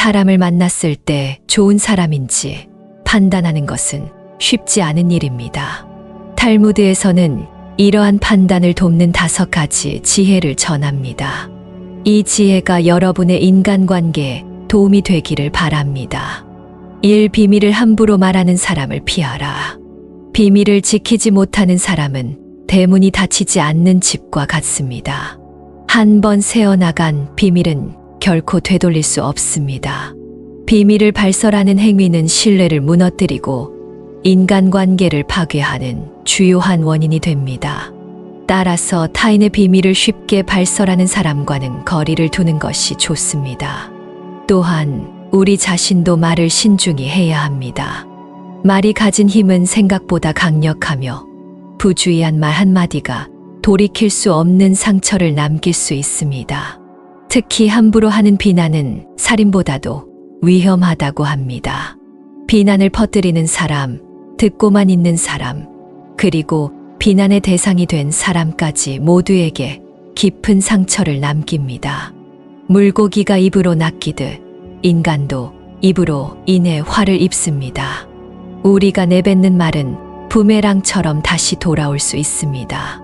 사람을 만났을 때 좋은 사람인지 판단하는 것은 쉽지 않은 일입니다. 탈무드에서는 이러한 판단을 돕는 5가지 지혜를 전합니다. 이 지혜가 여러분의 인간관계에 도움이 되기를 바랍니다. 1. 비밀을 함부로 말하는 사람을 피하라. 비밀을 지키지 못하는 사람은 대문이 닫히지 않는 집과 같습니다. 한 번 새어나간 비밀은 결코 되돌릴 수 없습니다. 비밀을 발설하는 행위는 신뢰를 무너뜨리고 인간관계를 파괴하는 주요한 원인이 됩니다. 따라서 타인의 비밀을 쉽게 발설하는 사람과는 거리를 두는 것이 좋습니다. 또한 우리 자신도 말을 신중히 해야 합니다. 말이 가진 힘은 생각보다 강력하며 부주의한 말 한마디가 돌이킬 수 없는 상처를 남길 수 있습니다. 특히 함부로 하는 비난은 살인보다도 위험하다고 합니다. 비난을 퍼뜨리는 사람, 듣고만 있는 사람, 그리고 비난의 대상이 된 사람까지 모두에게 깊은 상처를 남깁니다. 물고기가 입으로 낚이듯 인간도 입으로 인해 화를 입습니다. 우리가 내뱉는 말은 부메랑처럼 다시 돌아올 수 있습니다.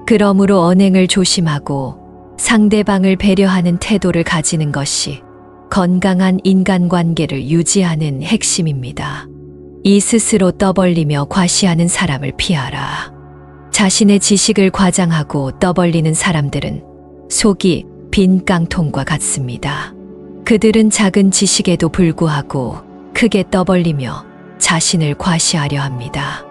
그러므로 언행을 조심하고 상대방을 배려하는 태도를 가지는 것이 건강한 인간관계를 유지하는 핵심입니다. 이 스스로 떠벌리며 과시하는 사람을 피하라. 자신의 지식을 과장하고 떠벌리는 사람들은 속이 빈 깡통과 같습니다. 그들은 작은 지식에도 불구하고 크게 떠벌리며 자신을 과시하려 합니다.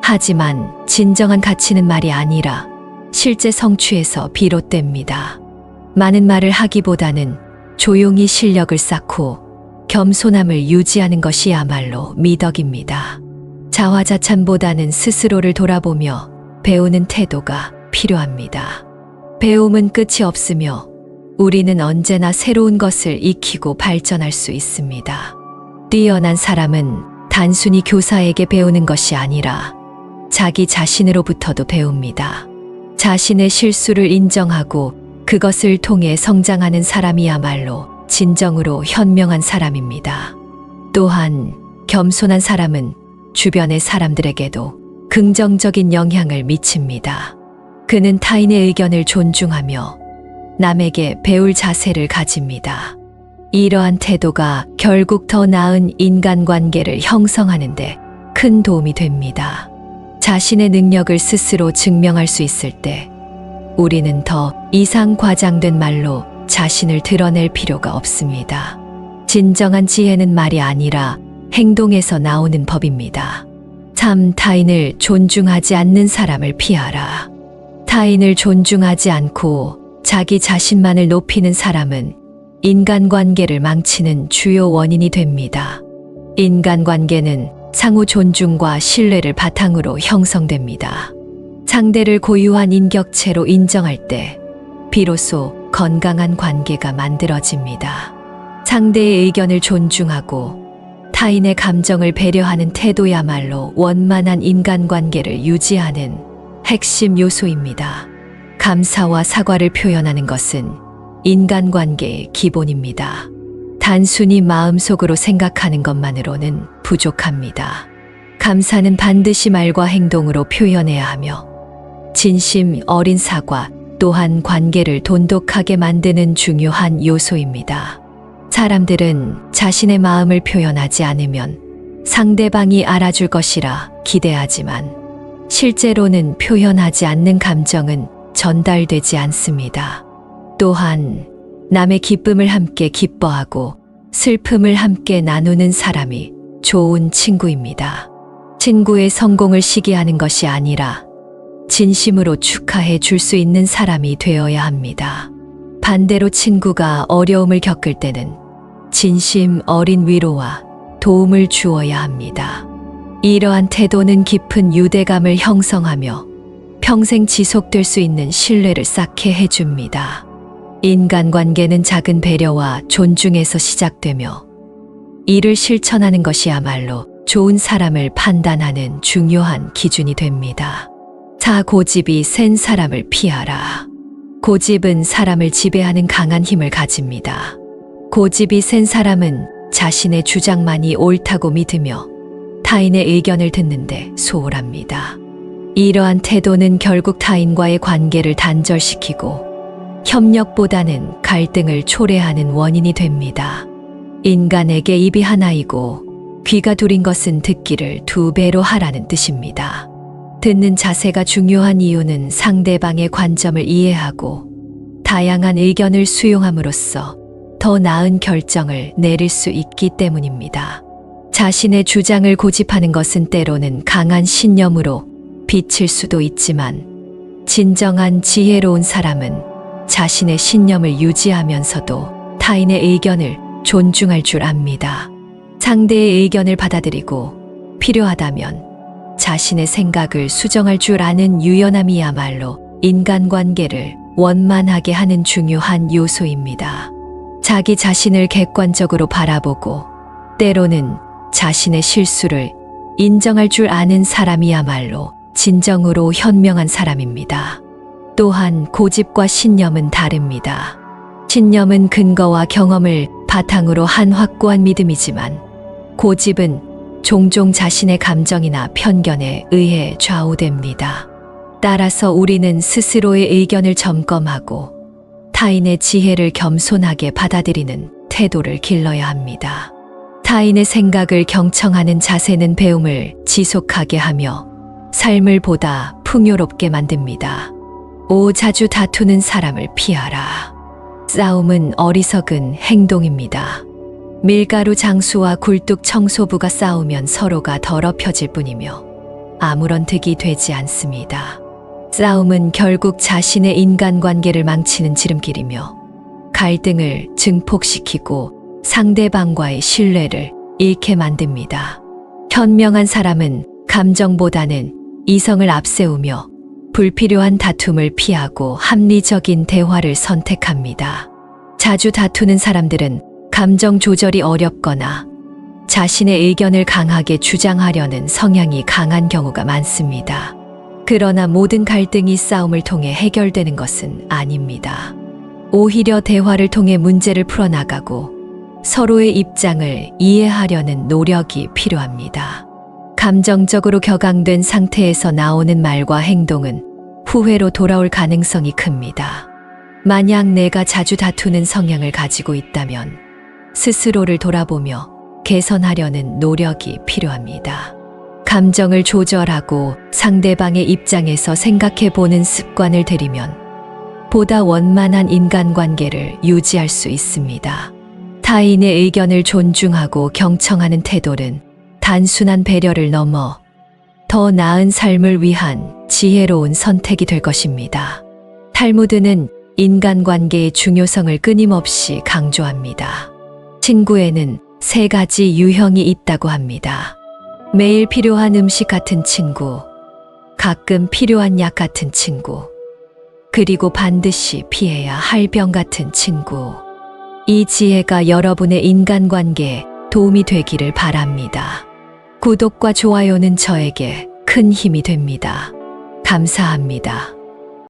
하지만 진정한 가치는 말이 아니라 실제 성취에서 비롯됩니다. 많은 말을 하기보다는 조용히 실력을 쌓고 겸손함을 유지하는 것이야말로 미덕입니다. 자화자찬보다는 스스로를 돌아보며 배우는 태도가 필요합니다. 배움은 끝이 없으며 우리는 언제나 새로운 것을 익히고 발전할 수 있습니다. 뛰어난 사람은 단순히 교사에게 배우는 것이 아니라 자기 자신으로부터도 배웁니다. 자신의 실수를 인정하고 그것을 통해 성장하는 사람이야말로 진정으로 현명한 사람입니다. 또한 겸손한 사람은 주변의 사람들에게도 긍정적인 영향을 미칩니다. 그는 타인의 의견을 존중하며 남에게 배울 자세를 가집니다. 이러한 태도가 결국 더 나은 인간관계를 형성하는 데 큰 도움이 됩니다. 자신의 능력을 스스로 증명할 수 있을 때 우리는 더 이상 과장된 말로 자신을 드러낼 필요가 없습니다. 진정한 지혜는 말이 아니라 행동에서 나오는 법입니다. 참 타인을 존중하지 않는 사람을 피하라. 타인을 존중하지 않고 자기 자신만을 높이는 사람은 인간관계를 망치는 주요 원인이 됩니다. 인간관계는 상호 존중과 신뢰를 바탕으로 형성됩니다. 상대를 고유한 인격체로 인정할 때 비로소 건강한 관계가 만들어집니다. 상대의 의견을 존중하고 타인의 감정을 배려하는 태도야말로 원만한 인간관계를 유지하는 핵심 요소입니다. 감사와 사과를 표현하는 것은 인간관계의 기본입니다. 단순히 마음속으로 생각하는 것만으로는 부족합니다. 감사는 반드시 말과 행동으로 표현해야 하며 진심 어린 사과 또한 관계를 돈독하게 만드는 중요한 요소입니다. 사람들은 자신의 마음을 표현하지 않으면 상대방이 알아줄 것이라 기대하지만 실제로는 표현하지 않는 감정은 전달되지 않습니다. 또한 남의 기쁨을 함께 기뻐하고 슬픔을 함께 나누는 사람이 좋은 친구입니다. 친구의 성공을 시기하는 것이 아니라 진심으로 축하해 줄 수 있는 사람이 되어야 합니다. 반대로 친구가 어려움을 겪을 때는 진심 어린 위로와 도움을 주어야 합니다. 이러한 태도는 깊은 유대감을 형성하며 평생 지속될 수 있는 신뢰를 쌓게 해줍니다. 인간관계는 작은 배려와 존중에서 시작되며 이를 실천하는 것이야말로 좋은 사람을 판단하는 중요한 기준이 됩니다. 고집이 센 사람을 피하라. 고집은 사람을 지배하는 강한 힘을 가집니다. 고집이 센 사람은 자신의 주장만이 옳다고 믿으며 타인의 의견을 듣는데 소홀합니다. 이러한 태도는 결국 타인과의 관계를 단절시키고 협력보다는 갈등을 초래하는 원인이 됩니다. 인간에게 입이 하나이고 귀가 둘인 것은 듣기를 2배로 하라는 뜻입니다. 듣는 자세가 중요한 이유는 상대방의 관점을 이해하고 다양한 의견을 수용함으로써 더 나은 결정을 내릴 수 있기 때문입니다. 자신의 주장을 고집하는 것은 때로는 강한 신념으로 비칠 수도 있지만 진정한 지혜로운 사람은 자신의 신념을 유지하면서도 타인의 의견을 존중할 줄 압니다. 상대의 의견을 받아들이고 필요하다면 자신의 생각을 수정할 줄 아는 유연함이야말로 인간관계를 원만하게 하는 중요한 요소입니다. 자기 자신을 객관적으로 바라보고 때로는 자신의 실수를 인정할 줄 아는 사람이야말로 진정으로 현명한 사람입니다. 또한 고집과 신념은 다릅니다. 신념은 근거와 경험을 바탕으로 한 확고한 믿음이지만 고집은 종종 자신의 감정이나 편견에 의해 좌우됩니다. 따라서 우리는 스스로의 의견을 점검하고 타인의 지혜를 겸손하게 받아들이는 태도를 길러야 합니다. 타인의 생각을 경청하는 자세는 배움을 지속하게 하며 삶을 보다 풍요롭게 만듭니다. 자주 다투는 사람을 피하라. 싸움은 어리석은 행동입니다. 밀가루 장수와 굴뚝 청소부가 싸우면 서로가 더럽혀질 뿐이며 아무런 득이 되지 않습니다. 싸움은 결국 자신의 인간관계를 망치는 지름길이며 갈등을 증폭시키고 상대방과의 신뢰를 잃게 만듭니다. 현명한 사람은 감정보다는 이성을 앞세우며 불필요한 다툼을 피하고 합리적인 대화를 선택합니다. 자주 다투는 사람들은 감정 조절이 어렵거나 자신의 의견을 강하게 주장하려는 성향이 강한 경우가 많습니다. 그러나 모든 갈등이 싸움을 통해 해결되는 것은 아닙니다. 오히려 대화를 통해 문제를 풀어나가고 서로의 입장을 이해하려는 노력이 필요합니다. 감정적으로 격앙된 상태에서 나오는 말과 행동은 후회로 돌아올 가능성이 큽니다. 만약 내가 자주 다투는 성향을 가지고 있다면 스스로를 돌아보며 개선하려는 노력이 필요합니다. 감정을 조절하고 상대방의 입장에서 생각해 보는 습관을 들이면 보다 원만한 인간관계를 유지할 수 있습니다. 타인의 의견을 존중하고 경청하는 태도는 단순한 배려를 넘어 더 나은 삶을 위한 지혜로운 선택이 될 것입니다. 탈무드는 인간관계의 중요성을 끊임없이 강조합니다. 친구에는 3가지 유형이 있다고 합니다. 매일 필요한 음식 같은 친구, 가끔 필요한 약 같은 친구, 그리고 반드시 피해야 할 병 같은 친구. 이 지혜가 여러분의 인간관계에 도움이 되기를 바랍니다. 구독과 좋아요는 저에게 큰 힘이 됩니다. 감사합니다.